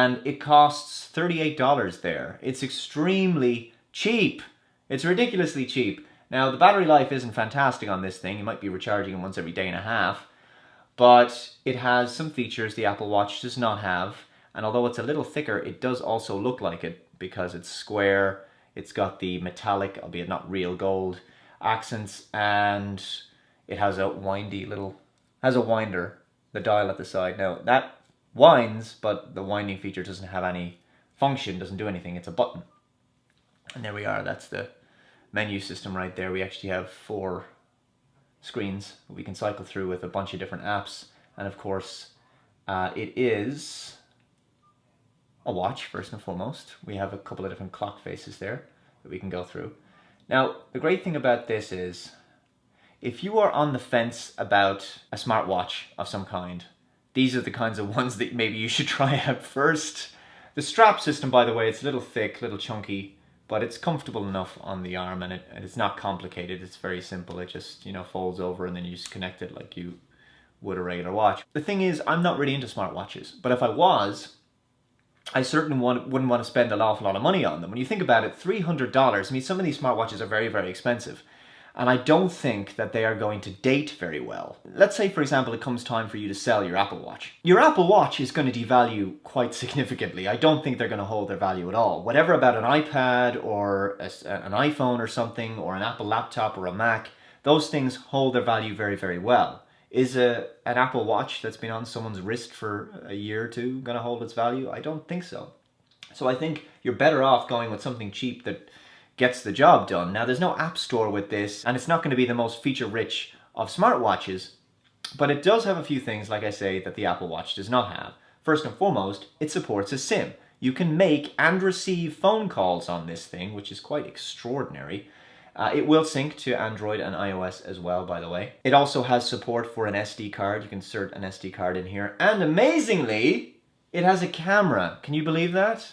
and it costs $38 there. It's extremely cheap. It's ridiculously cheap. Now, the battery life isn't fantastic on this thing. You might be recharging it once every day and a half, but it has some features the Apple Watch does not have. And although it's a little thicker, it does also look like it because it's square. It's got the metallic, albeit not real gold, accents, and it has a winder, the dial at the side. Now, that winds, but the winding feature doesn't have any function, doesn't do anything. It's a button. And there we are. That's the menu system right there. We actually have 4 screens we can cycle through with a bunch of different apps. And of course, it is a watch, first and foremost. We have a couple of different clock faces there that we can go through. Now, the great thing about this is, if you are on the fence about a smartwatch of some kind, these are the kinds of ones that maybe you should try out first. The strap system, by the way, it's a little thick, a little chunky, but it's comfortable enough on the arm, and it's not complicated. It's very simple. It just, folds over and then you just connect it like you would a regular watch. The thing is, I'm not really into smartwatches, but if I was, I certainly wouldn't want to spend an awful lot of money on them. When you think about it, $300, I mean, some of these smartwatches are very, very expensive. And I don't think that they are going to date very well. Let's say, for example, it comes time for you to sell your Apple Watch. Your Apple Watch is going to devalue quite significantly. I don't think they're going to hold their value at all. Whatever about an iPad or an iPhone or something, or an Apple laptop or a Mac, those things hold their value very, very well. Is an Apple Watch that's been on someone's wrist for a year or two going to hold its value? I don't think so. So I think you're better off going with something cheap that gets the job done. Now, there's no app store with this, and it's not going to be the most feature-rich of smartwatches, but it does have a few things, like I say, that the Apple Watch does not have. First and foremost, it supports a SIM. You can make and receive phone calls on this thing, which is quite extraordinary. It will sync to Android and iOS as well, by the way. It also has support for an SD card. You can insert an SD card in here. And amazingly, it has a camera. Can you believe that?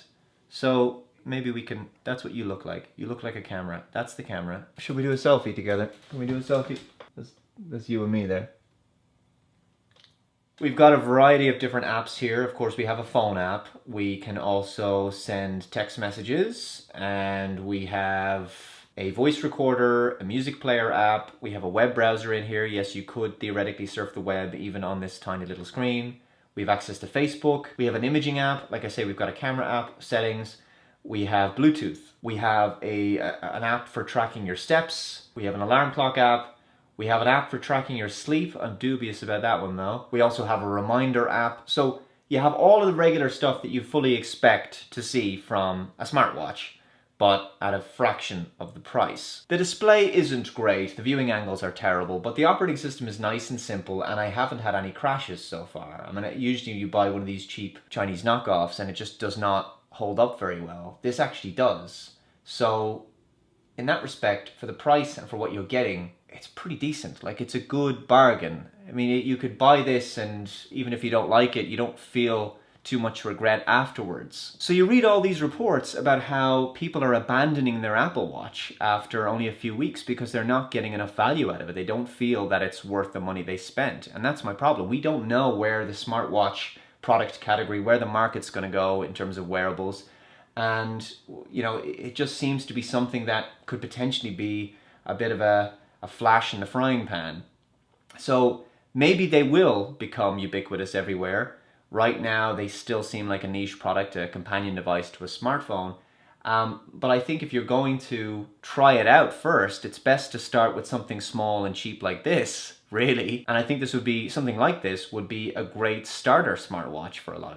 So maybe we can, that's what you look like. You look like a camera. That's the camera. Should we do a selfie together? Can we do a selfie? That's you and me there. We've got a variety of different apps here. Of course, we have a phone app. We can also send text messages, and we have a voice recorder, a music player app. We have a web browser in here. Yes, you could theoretically surf the web even on this tiny little screen. We have access to Facebook. We have an imaging app. Like I say, we've got a camera app, settings. We have Bluetooth. We have an app for tracking your steps. We have an alarm clock app. We have an app for tracking your sleep. I'm dubious about that one though. We also have a reminder app. So you have all of the regular stuff that you fully expect to see from a smartwatch, but at a fraction of the price. The display isn't great, the viewing angles are terrible, but the operating system is nice and simple, and I haven't had any crashes so far. I mean, usually you buy one of these cheap Chinese knockoffs and it just does not hold up very well. This actually does. So in that respect, for the price and for what you're getting, it's pretty decent. Like, it's a good bargain. I mean, you could buy this, and even if you don't like it, you don't feel too much regret afterwards. So you read all these reports about how people are abandoning their Apple Watch after only a few weeks because they're not getting enough value out of it. They don't feel that it's worth the money they spent. And that's my problem. We don't know where the smartwatch product category, where the market's going to go in terms of wearables. And, it just seems to be something that could potentially be a bit of a flash in the frying pan. So maybe they will become ubiquitous everywhere. Right now, they still seem like a niche product, a companion device to a smartphone. But I think if you're going to try it out first, it's best to start with something small and cheap like this, really. And I think something like this would be a great starter smartwatch for a lot of people.